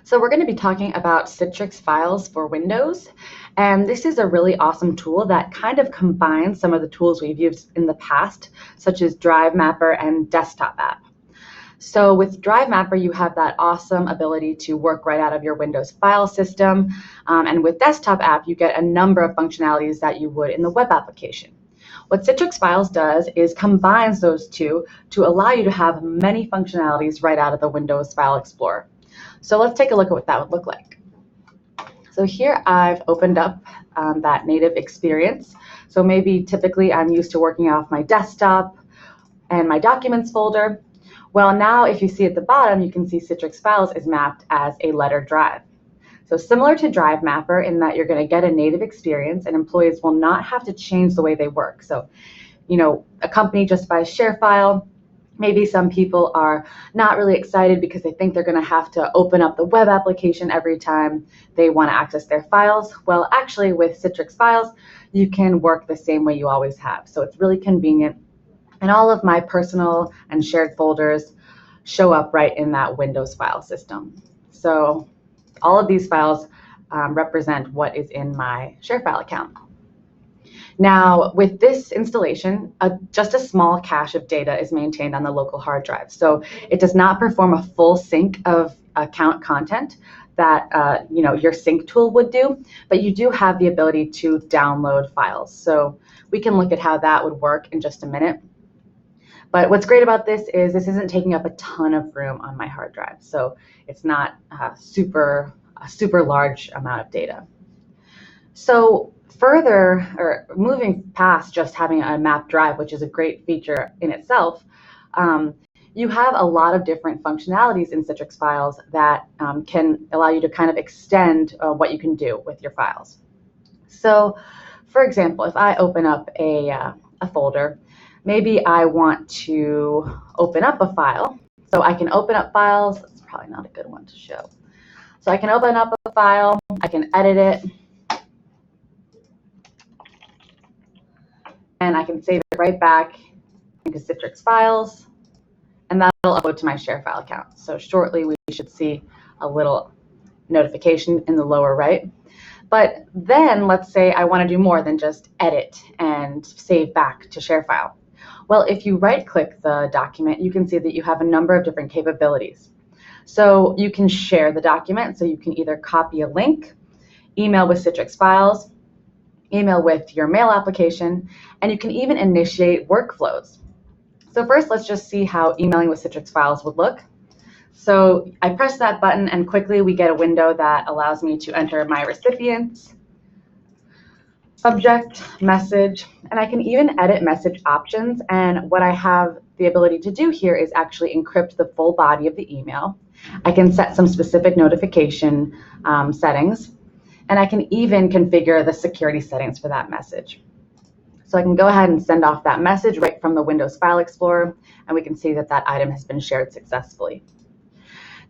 So we're going to be talking about Citrix Files for Windows, and this is a really awesome tool that kind of combines some of the tools we've used in the past, such as Drive Mapper and Desktop app. So with Drive Mapper, you have that awesome ability to work right out of your Windows file system, and with Desktop app, you get a number of functionalities that you would in the web application. What Citrix Files does is combines those two to allow you to have many functionalities right out of the Windows File Explorer. So let's take a look at what that would look like. So here I've opened up that native experience. So maybe typically I'm used to working off my desktop and my documents folder. Well, now if you see at the bottom, you can see Citrix Files is mapped as a letter drive. So similar to Drive Mapper in that you're going to get a native experience and employees will not have to change the way they work. So, a company just buys ShareFile. Maybe some people are not really excited because they think they're going to have to open up the web application every time they want to access their files. Well, actually with Citrix Files, you can work the same way you always have. So it's really convenient. And all of my personal and shared folders show up right in that Windows file system. So all of these files represent what is in my ShareFile account. Now, with this installation, just a small cache of data is maintained on the local hard drive. So it does not perform a full sync of account content that your sync tool would do, but you do have the ability to download files. So we can look at how that would work in just a minute. But what's great about this is this isn't taking up a ton of room on my hard drive. So it's not a super large amount of data. So further, or moving past just having a mapped drive, which is a great feature in itself, you have a lot of different functionalities in Citrix Files that can allow you to kind of extend what you can do with your files. So for example, if I open up a folder, maybe I want to open up a file. So I can open up files. It's probably not a good one to show. So I can open up a file, I can edit it, and I can save it right back into Citrix Files, and that'll upload to my ShareFile account. So shortly we should see a little notification in the lower right. But then let's say I want to do more than just edit and save back to ShareFile. Well, if you right-click the document, you can see that you have a number of different capabilities. So you can share the document, so you can either copy a link, email with Citrix Files, email with your mail application, and you can even initiate workflows. So first, let's just see how emailing with Citrix Files would look. So I press that button and quickly we get a window that allows me to enter my recipients, subject, message, and I can even edit message options. And what I have the ability to do here is actually encrypt the full body of the email. I can set some specific notification settings, and I can even configure the security settings for that message. So I can go ahead and send off that message right from the Windows File Explorer, and we can see that that item has been shared successfully.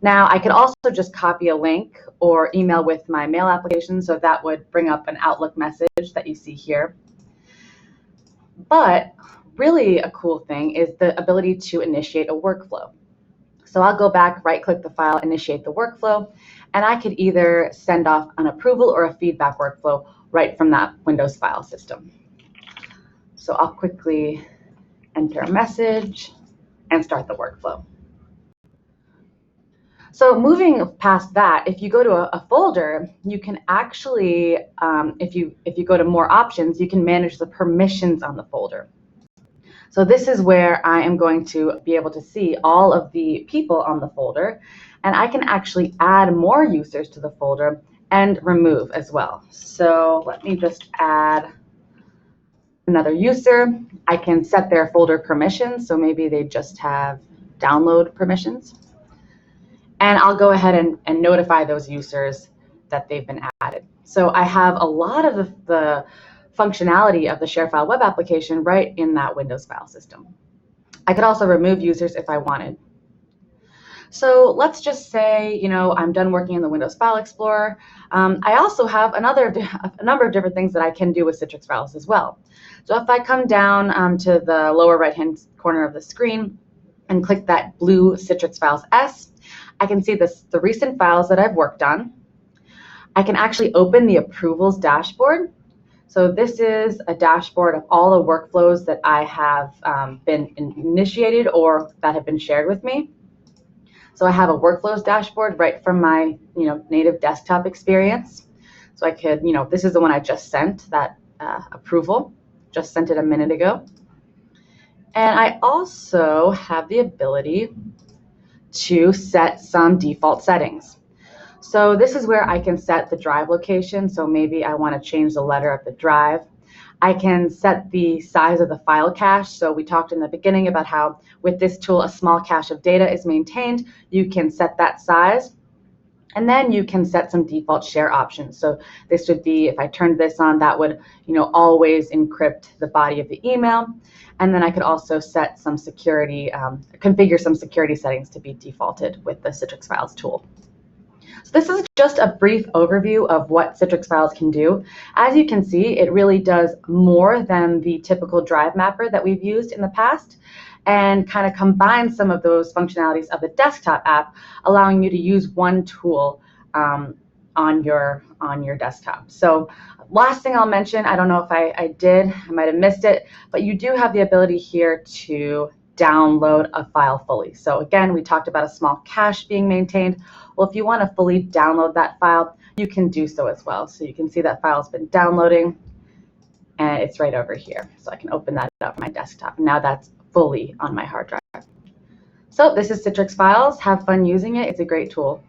Now, I could also just copy a link or email with my mail application, so that would bring up an Outlook message that you see here. But really a cool thing is the ability to initiate a workflow. So I'll go back, right-click the file, initiate the workflow, and I could either send off an approval or a feedback workflow right from that Windows file system. So I'll quickly enter a message and start the workflow. So moving past that, if you go to a folder, you can actually, if you go to more options, you can manage the permissions on the folder. So this is where I am going to be able to see all of the people on the folder, and I can actually add more users to the folder and remove as well. So let me just add another user. I can set their folder permissions, so maybe they just have download permissions. And I'll go ahead and notify those users that they've been added. So I have a lot of the functionality of the ShareFile web application right in that Windows file system. I could also remove users if I wanted. So let's just say, I'm done working in the Windows File Explorer. I also have a number of different things that I can do with Citrix Files as well. So if I come down to the lower right-hand corner of the screen and click that blue Citrix Files S, I can see the recent files that I've worked on. I can actually open the approvals dashboard. So this is a dashboard of all the workflows that I have been initiated or that have been shared with me. So I have a workflows dashboard right from my native desktop experience. So I could, this is the one I just sent, that approval, just sent it a minute ago. And I also have the ability to set some default settings. So this is where I can set the drive location. So maybe I want to change the letter of the drive. I can set the size of the file cache. So we talked in the beginning about how with this tool, a small cache of data is maintained. You can set that size. And then you can set some default share options. So this would be, if I turned this on, that would always encrypt the body of the email. And then I could also set some security, configure some security settings to be defaulted with the Citrix Files tool. So this is just a brief overview of what Citrix Files can do. As you can see, it really does more than the typical drive mapper that we've used in the past, and kind of combines some of those functionalities of the desktop app, allowing you to use one tool on your desktop. So last thing I'll mention, I don't know if I did, I might have missed it, but you do have the ability here to download a file fully. So again, we talked about a small cache being maintained. Well, if you want to fully download that file, you can do so as well. So you can see that file has been downloading, and it's right over here. So I can open that up on my desktop. Now that's fully on my hard drive. So this is Citrix Files. Have fun using it. It's a great tool.